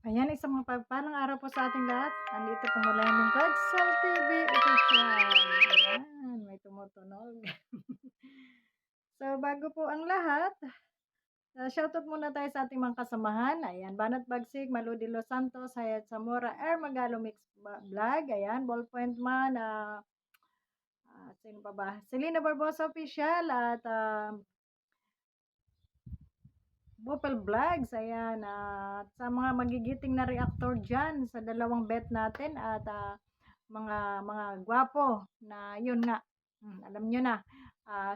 Ayan, isang mapagpalang araw po sa ating lahat. Nandito po mula yung lingkod, Sol TV Official. Ayan, may tumutunog. So, bago po ang lahat, shoutout muna tayo sa ating mga kasamahan. Ayan, Banat Bagsig, Malu de Los Santos, Hayat Zamora, Magalo Mix Vlog. Ayan, Ballpoint Man, sino pa ba? Selena Barbosa Official at Bopel Vlogs, ayan, at sa mga magigiting na reactor dyan sa dalawang bet natin at mga gwapo na yun nga, alam nyo na.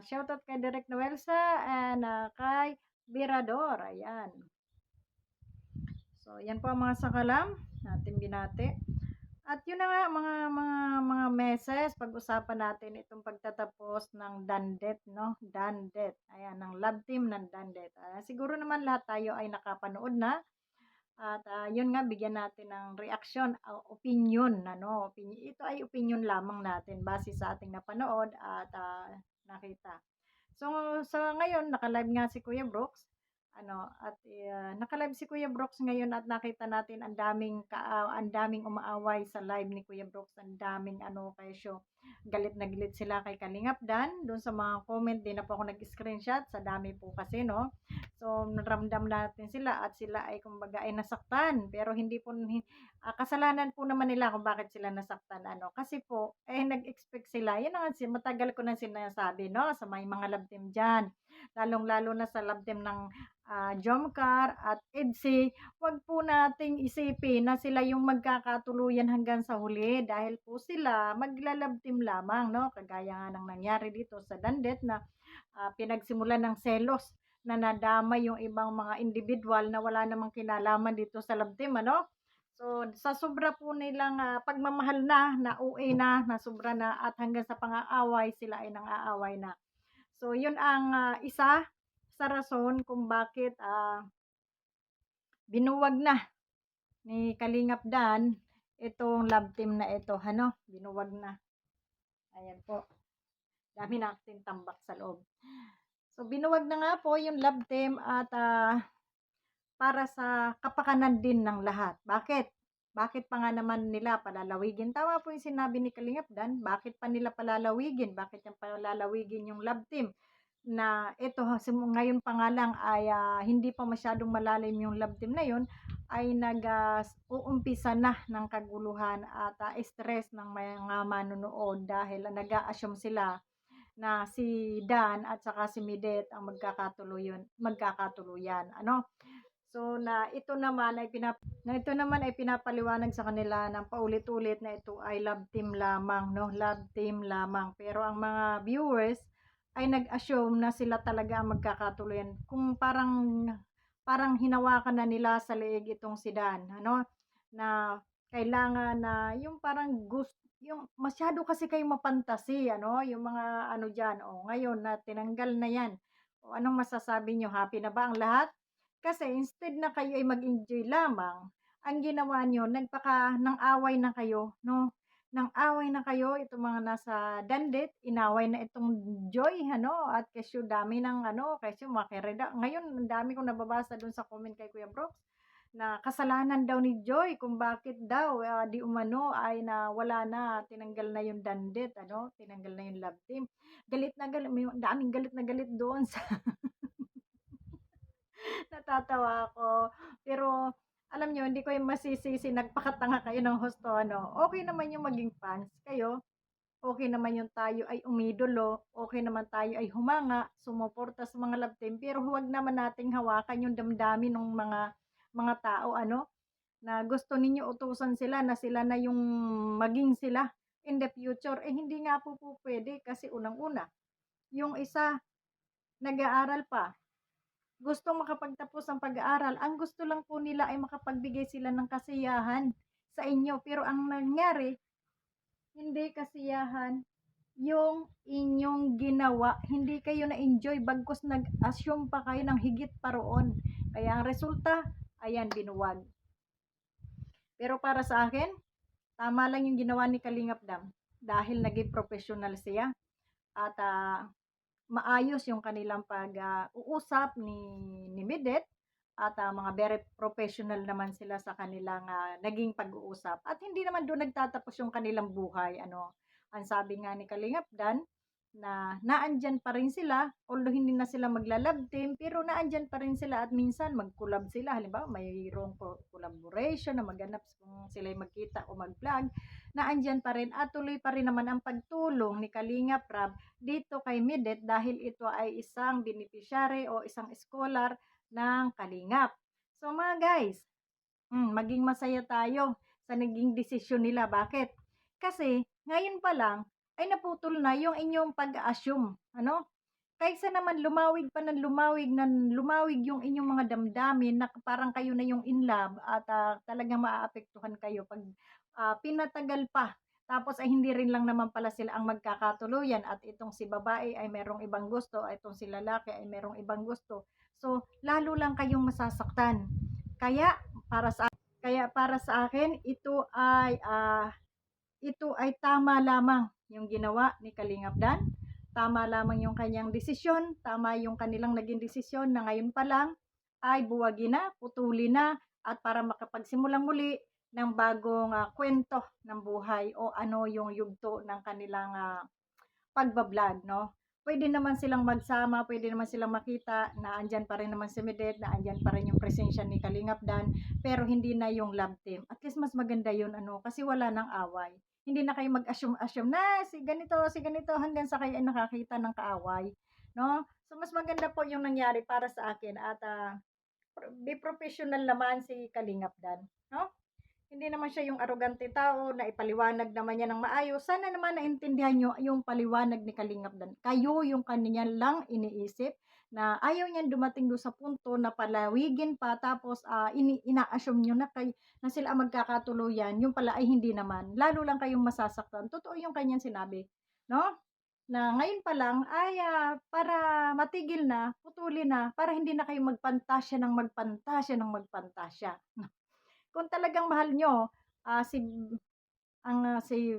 Shoutout kay Direk Noelsa and kay Virador, ayan. So, yan po ang mga sakalam natin binati. At yun na nga mga meses, pag-usapan natin itong pagtatapos ng Dandet, no? Dandet. Ayan, ng love team ng Dandet. Siguro naman lahat tayo ay nakapanood na. At yun nga, bigyan natin ng reaction, opinion, ano? Opinion. Ito ay opinion lamang natin base sa ating napanood at nakita. So, sa ngayon, naka-live nga si Kuya Brooks. At naka-live si Kuya Brooks ngayon at nakita natin ang daming umaaway sa live ni Kuya Brooks, ang daming kesyo. Galit na galit sila kay Kalingap Dan. Doon sa mga comment, din na po ako nag-screenshot sa dami po kasi, no. So, naramdam natin sila at sila ay kumbaga ay nasaktan. Pero hindi po kasalanan po naman nila kung bakit sila nasaktan, kasi po nag-expect sila. Yan ang matagal ko na sinasabi, no, sa may mga love team diyan. Lalong-lalo na sa love team ng Jomcar at EDSI, wag po nating isipin na sila yung magkakatuluyan hanggang sa huli dahil po sila magla-love team lamang, no? Kagaya nga ng nangyari dito sa Dandet na pinagsimulan ng selos na nadama yung ibang mga individual na wala namang kinalaman dito sa love team, ano? So, sa sobra po nilang pagmamahal na OA na sobra na at hanggang sa pang-aaway sila ay nang-aaway na. So, yun ang isa sa rason kung bakit binuwag na ni Kalingap Dan itong love team na ito, ano? Binuwag na. Ayan po. Dami nating tambak sa loob. So, binuwag na nga po yung love team at para sa kapakanan din ng lahat. Bakit? Bakit pa nga naman nila palalawigin? Tama po yung sinabi ni Kalingap Dan. Bakit pa nila palalawigin? Bakit yung palalawigin yung love team? Na ito ngayon pa nga lang ay hindi pa masyadong malalim yung love team na yun ay uumpisa na ng kaguluhan at stress ng mga manonood dahil nag-a-assume sila na si Dan at saka si Midet ang magkakatuluyan, ano. So ito naman ay pinapaliwanag sa kanila ng paulit-ulit na ito ay love team lamang, no, love team lamang. Pero ang mga viewers ay nag-assume na sila talaga ang magkakatuluyan. Kung parang hinawakan na nila sa leeg itong si Dan, ano, na kailangan na yung parang yung masyado kasi kayong mapantasi, ano, yung mga ano diyan. O ngayon na tinanggal na 'yan. O anong masasabi niyo? Happy na ba ang lahat? Kasi instead na kayo ay mag-enjoy lamang, ang ginawa niyo ng away na kayo, no? Ng away na kayo itong mga nasa Dandet, inaway na itong Joy, ano, at kesyo dami ng kesyo makirida. Ngayon, ang dami kong nababasa dun sa comment kay Kuya Brooks na kasalanan daw ni Joy kung bakit daw di umano ay wala na, tinanggal na yung Dandet, ano, tinanggal na yung love team. Galit na galit, may daming galit na galit doon sa natatawa ako. Pero alam niyo hindi ko yung masisisi nagpakatanga kayo ng husto, ano. Okey naman yung maging fans kayo, okey naman yung tayo ay umidolo, okey naman tayo ay humanga, sumuporta sa mga love team, pero huwag naman nating hawakan yung damdamin nung mga tao, ano, na gusto ninyo utusan sila na sila na yung maging sila in the future. Hindi nga po puwede kasi unang-una, yung isa nag-aaral pa. Gustong makapagtapos ng pag-aaral, ang gusto lang po nila ay makapagbigay sila ng kasiyahan sa inyo, pero ang nangyari, hindi kasiyahan yung inyong ginawa, hindi kayo na-enjoy bagkus nag-assume pa kayo ng higit pa roon. Kaya ang resulta, ayan binuwag. Pero para sa akin, tama lang yung ginawa ni Kalingap Dam dahil naging professional siya at maayos yung kanilang pag-uusap ni Midet at mga very professional naman sila sa kanilang naging pag-uusap. At hindi naman doon nagtatapos yung kanilang buhay. Ano, ang sabi nga ni Kalingap Dan, na naandyan pa rin sila, although hindi na sila magla-love team, pero naandyan pa rin sila at minsan mag-collab sila. Halimbawa, mayroong collaboration na maganap kung sila'y magkita o mag-vlog, naandyan pa rin at tuloy pa rin naman ang pagtulong ni Kalingap Rab dito kay Midet dahil ito ay isang beneficiary o isang scholar ng Kalingap. So mga guys, maging masaya tayo sa naging desisyon nila. Bakit? Kasi ngayon pa lang ay naputol na yung inyong pag-assume. Ano? Kaysa naman lumawig pa ng lumawig yung inyong mga damdamin na parang kayo na yung in love at talagang maaapektuhan kayo pag pinatagal pa. Tapos ay hindi rin lang naman pala sila ang magkakatuluyan at itong si babae ay merong ibang gusto, at itong si lalaki ay merong ibang gusto. So, lalo lang kayong masasaktan. Kaya para sa para sa akin ito ay tama lamang yung ginawa ni Kalingap Dan. Tama lamang yung kanyang desisyon, tama yung kanilang naging desisyon na ngayon pa lang ay buwagin na, putulin na at para makapagsimulang muli ng bagong kwento ng buhay o ano yung yugto ng kanilang pagba-vlog, no? Pwede naman silang magsama, pwede naman silang makita na andyan pa rin naman si Medet, na andyan pa rin yung presensya ni Kalingap Dan, pero hindi na yung love team. At least mas maganda yun, ano, kasi wala nang away. Hindi na kayo mag-assume na si ganito, hanggang sa kayo ay nakakita ng kaaway, no? So, mas maganda po yung nangyari para sa akin at be professional naman si Kalingap Dan, no? Hindi naman siya yung arogante tao na ipaliwanag naman niya ng maayos. Sana naman naintindihan niyo yung paliwanag ni Kalingap Dan. Kayo yung kanya lang iniisip na ayaw niyan dumating do sa punto na palawigin pa tapos ina-assume niyo na sila ang magkakatuluyan. Yung pala ay hindi naman. Lalo lang kayong masasaktan. Totoo yung kanyang sinabi, no? Na ngayon pa lang ay para matigil na, putulin na, para hindi na kayo magpantasya. Kung talagang mahal nyo, si si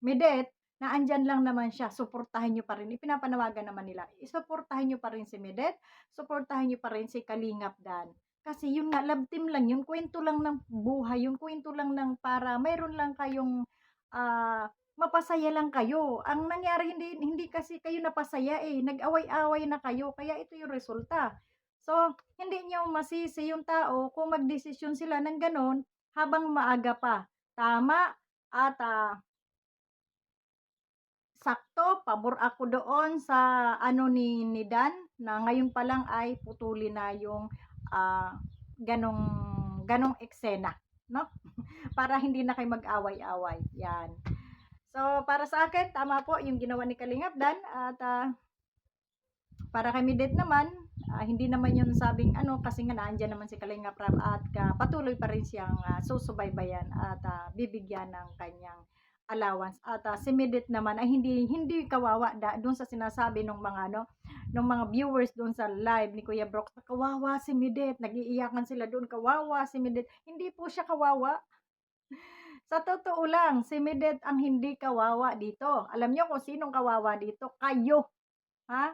Medet, na andyan lang naman siya, suportahan nyo pa rin. Ipinapanawagan naman nila, isuportahan nyo pa rin si Medet, suportahan nyo pa rin si Kalingap Dan. Kasi yun nga, love team lang yun, kwento lang ng buhay, yung kwento lang ng para mayroon lang kayong mapasaya lang kayo. Ang nangyari, hindi kasi kayo napasaya nag-away-away na kayo, kaya ito yung resulta. So, hindi niyo masisi yung tao kung magdesisyon sila ng gano'n habang maaga pa. Tama at sakto, pabor ako doon sa ano ni Dan na ngayon pa lang ay putulin na yung ganong ganong eksena, no? Para hindi na kayo mag-away-away. Yan. So, para sa akin, tama po yung ginawa ni Kalingap Dan at para kay Midet naman, hindi naman yun sabing ano kasi nga naandyan naman si Kalingap Rab at patuloy pa rin siyang susubaybayan at bibigyan ng kanyang allowance. At si Midet naman ay hindi kawawa doon sa sinasabi ng mga ng mga viewers doon sa live ni Kuya Brooks. Kawawa si Midet, nagiiyakan sila doon, kawawa si Midet. Hindi po siya kawawa. Sa totoo lang, si Midet ang hindi kawawa dito. Alam niyo kung sinong kawawa dito? Kayo. Ha?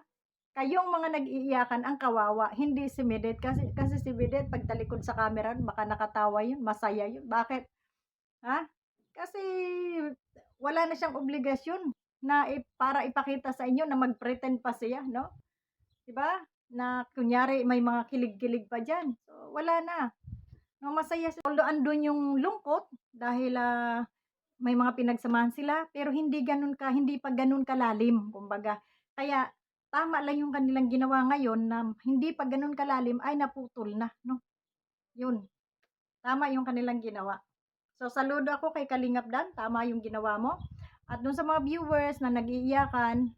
Kayong mga nag-iiyakan ang kawawa, hindi si Medet. Kasi si Medet, pag talikod sa camera, baka nakatawa yun, masaya yun. Bakit? Ha? Kasi wala na siyang obligasyon na para ipakita sa inyo na mag-pretend pa siya, no? 'Di ba? Na kunyari may mga kilig-kilig pa diyan. So, wala na. No, masaya siya. Although andun yung lungkot dahil may mga pinagsamahan sila, pero hindi pa ganun kalalim, kumbaga. Kaya tama lang yung kanilang ginawa ngayon na hindi pa ganun kalalim ay naputol na, no? Yun, tama yung kanilang ginawa. So, saludo ako kay Kalingap Dan, tama yung ginawa mo. At dun sa mga viewers na nag-iiyakan,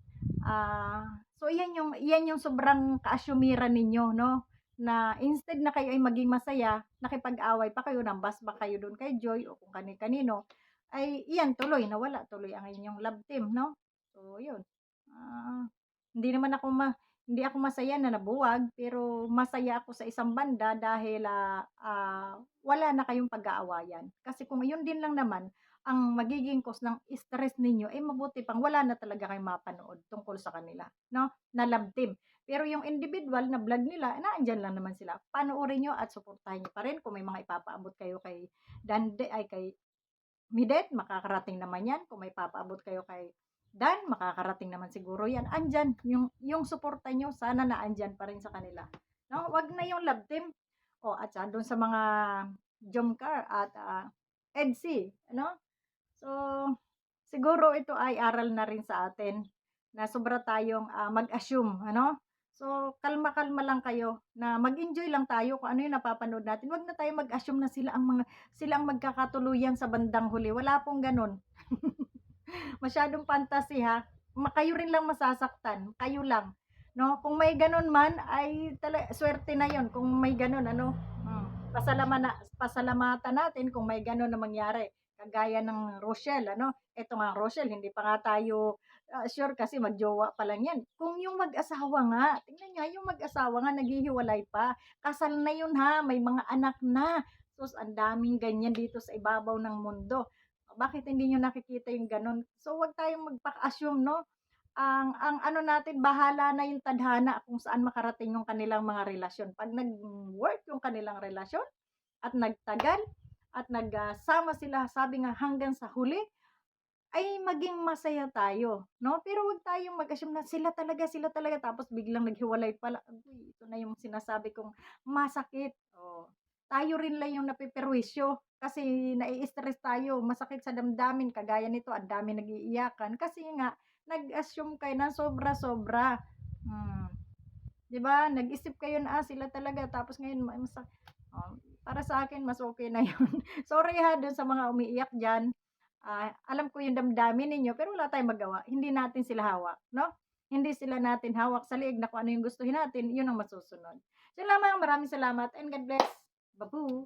so iyan yung sobrang kaasyumiran ninyo, no? Na instead na kayo ay maging masaya, nakipag-away pa kayo, nambas ba kayo doon kay Joy o kung kani-kanino, ay iyan tuloy, nawala tuloy ang inyong love team, no? So, yun. Hindi naman hindi ako masaya na nabuwag, pero masaya ako sa isang banda dahil wala na kayong pag-aawayan. Kasi kung yun din lang naman ang magiging cause ng stress ninyo, mabuti pang wala na talaga kayong mapanood tungkol sa kanila, no? Na love team. Pero yung individual na vlog nila, naandiyan lang naman sila. Panoorin niyo at suportahan niyo pa rin kung may mga ipapaabot kayo kay kay Midet, makakarating naman 'yan. Kung may papaabot kayo kay Dan, makakarating naman siguro 'yan. Andiyan yung suporta niyo sana na andiyan pa rin sa kanila, 'no? Wag na yung love team. O at saka do'n sa mga Jomcar at, EDSI, ano? So, siguro ito ay aral na rin sa atin na sobra tayong, mag-assume, ano? So, kalma-kalma lang kayo na mag-enjoy lang tayo kung ano yung napapanood natin. Wag na tayong mag-assume na sila ang magkakatuluyan sa bandang huli, wala pong gano'n. Masyadong fantasy, ha. Kayo rin lang masasaktan, kayo lang, 'no? Kung may gano'n man ay suwerte na 'yon kung may gano'n ano, pasalamatan natin kung may gano'n na mangyari. Kagaya ng Rochelle ano, eto nga Rochelle hindi pa nga tayo, sure kasi mag-jowa pa lang 'yan. Kung yung mag-asawa nga, tingnan niyo yung mag-asawa nga naghihiwalay pa, kasal na 'yun ha, may mga anak na. Sus, ang daming ganyan dito sa ibabaw ng mundo. Bakit hindi niyo nakikita yung gano'n? So, 'wag tayong magpaka-assume 'no, ang ano natin bahala na yung tadhana kung saan makarating yung kanilang mga relasyon. 'Pag nag-work yung kanilang relasyon at nagtagal at sila sabi nga hanggang sa huli, ay maging masaya tayo 'no. Pero huwag tayong mag-assume na sila talaga tapos biglang naghiwalay pala, uy, ito na yung sinasabi kong masakit, oh. Tayo rin lang yung napeperwisyo kasi nai-stress tayo, masakit sa damdamin kagaya nito ang daming nag-iiyakan kasi nga nag-assume kayo ng sobra-sobra. Hmm, 'di ba, nag-isip kayo na, sila talaga tapos ngayon oh, para sa akin mas okey na yun. Sorry ha dun sa mga umiiyak diyan. Alam ko yung damdamin ninyo pero wala tayong magawa, hindi natin sila hawak, 'no? Hindi sila natin hawak sa liig na kung ano yung gustuhin natin, yun ang masusunod. Yun lamang, maraming salamat and God bless. Babu.